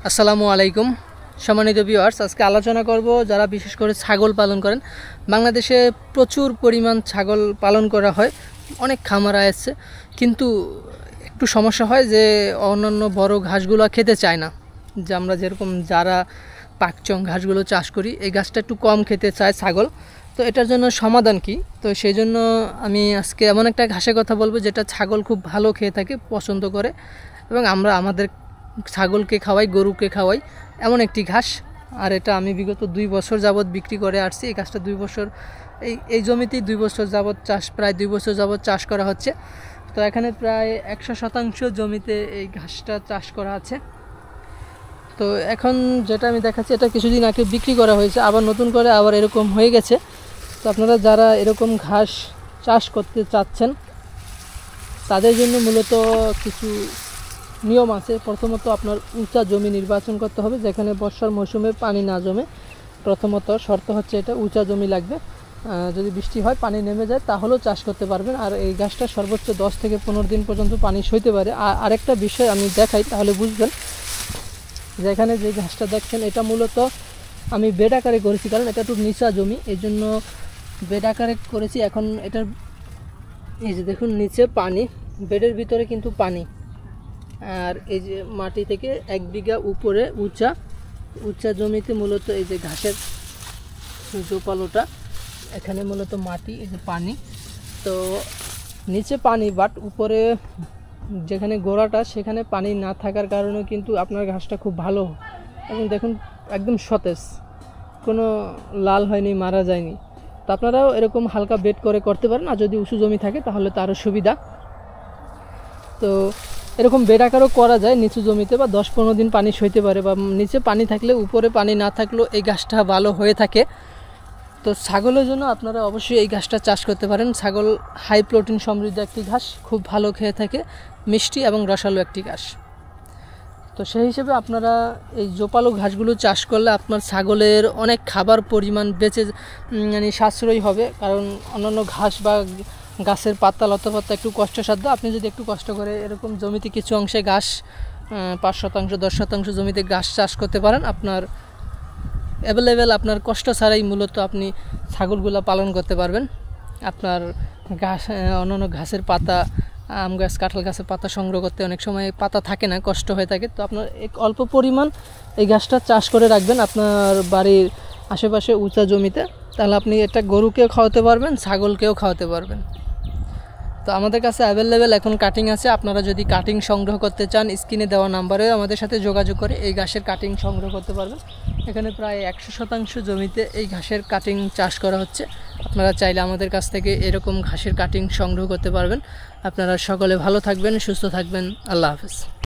আসসালামু আলাইকুম সম্মানিত ভিউয়ার্স, আজকে আলোচনা করব যারা বিশেষ করে ছাগল পালন করেন। বাংলাদেশে প্রচুর পরিমাণ ছাগল পালন করা হয়, অনেক খামার আছে, কিন্তু একটু সমস্যা হয় যে অন্যান্য বড় ঘাসগুলো খেতে চায় না। যে আমরা যেরকম যারা পাকচং ঘাসগুলো চাষ করি, এই ঘাসটা একটু কম খেতে চায় ছাগল। তো এটার জন্য সমাধান কি? তো সেই জন্য আমি আজকে এমন একটা ঘাসের কথা বলবো যেটা ছাগল খুব ভালো খেয়ে থাকে, পছন্দ করে, এবং আমরা আমাদের ছাগলকে খাওয়াই, গরুকে খাওয়াই, এমন একটি ঘাস। আর এটা আমি বিগত 2 বছর যাবৎ বিক্রি করে আসছি। এই ঘাসটা 2 বছর এই জমিতেই 2 বছর যাবৎ চাষ, প্রায় 2 বছর যাবৎ চাষ করা হচ্ছে। তো এখানে প্রায় 100% জমিতে এই ঘাসটা চাষ করা আছে। তো এখন যেটা আমি দেখাচ্ছি, এটা কিছুদিন আগে বিক্রি করা হয়েছে, আবার নতুন করে আবার এরকম হয়ে গেছে। তো আপনারা যারা এরকম ঘাস চাষ করতে চাচ্ছেন তাদের জন্য মূলত কিছু নিয়ম আছে। প্রথমত আপনার উঁচা জমি নির্বাচন করতে হবে, যেখানে বর্ষার মৌসুমে পানি না জমে। প্রথমত শর্ত হচ্ছে এটা উঁচা জমি লাগবে। যদি বৃষ্টি হয়, পানি নেমে যায়, তাহলেও চাষ করতে পারবেন। আর এই গাছটা সর্বোচ্চ 10 থেকে 15 দিন পর্যন্ত পানি সইতে পারে। আর আরেকটা বিষয় আমি দেখাই, তাহলে বুঝবেন। যেখানে যে ঘাসটা দেখছেন, এটা মূলত আমি বেড আকারে করেছি, কারণ এটা একটু নিচা জমি, এই জন্য বেড আকারে করেছি। এখন এটার এই যে দেখুন, নিচে পানি, বেডের ভিতরে কিন্তু পানি। আর এই যে মাটি থেকে 1 বিঘা উপরে উঁচা জমিতে মূলত এই যে ঘাসের জোপালোটা, এখানে মূলত মাটি, এই যে পানি। তো নিচে পানি, বাট উপরে যেখানে গোড়াটা, সেখানে পানি না থাকার কারণে কিন্তু আপনার ঘাসটা খুব ভালো, এবং দেখুন একদম সতেজ, কোনো লাল হয়নি, মারা যায়নি। তো আপনারাও এরকম হালকা বেড করে করতে পারেন। আর যদি উঁচু জমি থাকে তাহলে তো আরও সুবিধা। তো এরকম বেড আকারও করা যায় নিচু জমিতে, বা 10-15 দিন পানি সইতে পারে, বা নিচে পানি থাকলে, উপরে পানি না থাকলেও এই গাছটা ভালো হয়ে থাকে। তো ছাগলের জন্য আপনারা অবশ্যই এই ঘাসটা চাষ করতে পারেন। ছাগল হাই প্রোটিন সমৃদ্ধ একটি ঘাস, খুব ভালো খেয়ে থাকে, মিষ্টি এবং রসালো একটি ঘাস। তো সেই হিসেবে আপনারা এই জোপালো ঘাসগুলো চাষ করলে আপনার ছাগলের অনেক খাবার পরিমাণ বেঁচে, মানে সাশ্রয়ী হবে। কারণ অন্যান্য ঘাস বা গাছের পাতা, লতাপাতা একটু কষ্টসাধ্য। আপনি যদি একটু কষ্ট করে এরকম জমিতে কিছু অংশে ঘাস, 5%, 10% জমিতে ঘাস চাষ করতে পারেন, আপনার অ্যাভেলেবেল, আপনার কষ্ট ছাড়াই মূলত আপনি ছাগলগুলো পালন করতে পারবেন। আপনার ঘাস, অন্যান্য ঘাসের পাতা, আম গাছ, কাঁঠাল গাছের পাতা সংগ্রহ করতে অনেক সময় পাতা থাকে না, কষ্ট হয়ে থাকে। তো আপনার অল্প পরিমাণ এই ঘাসটা চাষ করে রাখবেন আপনার বাড়ির আশেপাশে উঁচা জমিতে, তাহলে আপনি এটা গরুকেও খাওয়াতে পারবেন, ছাগলকেও খাওয়াতে পারবেন। তো আমাদের কাছে অ্যাভেলেবেল এখন কাটিং আছে। আপনারা যদি কাটিং সংগ্রহ করতে চান, স্ক্রিনে দেওয়া নাম্বারে আমাদের সাথে যোগাযোগ করে এই ঘাসের কাটিং সংগ্রহ করতে পারবেন। এখানে প্রায় 100% জমিতে এই ঘাসের কাটিং চাষ করা হচ্ছে। আপনারা চাইলে আমাদের কাছ থেকে এরকম ঘাসের কাটিং সংগ্রহ করতে পারবেন। আপনারা সকলে ভালো থাকবেন, সুস্থ থাকবেন। আল্লাহ হাফেজ।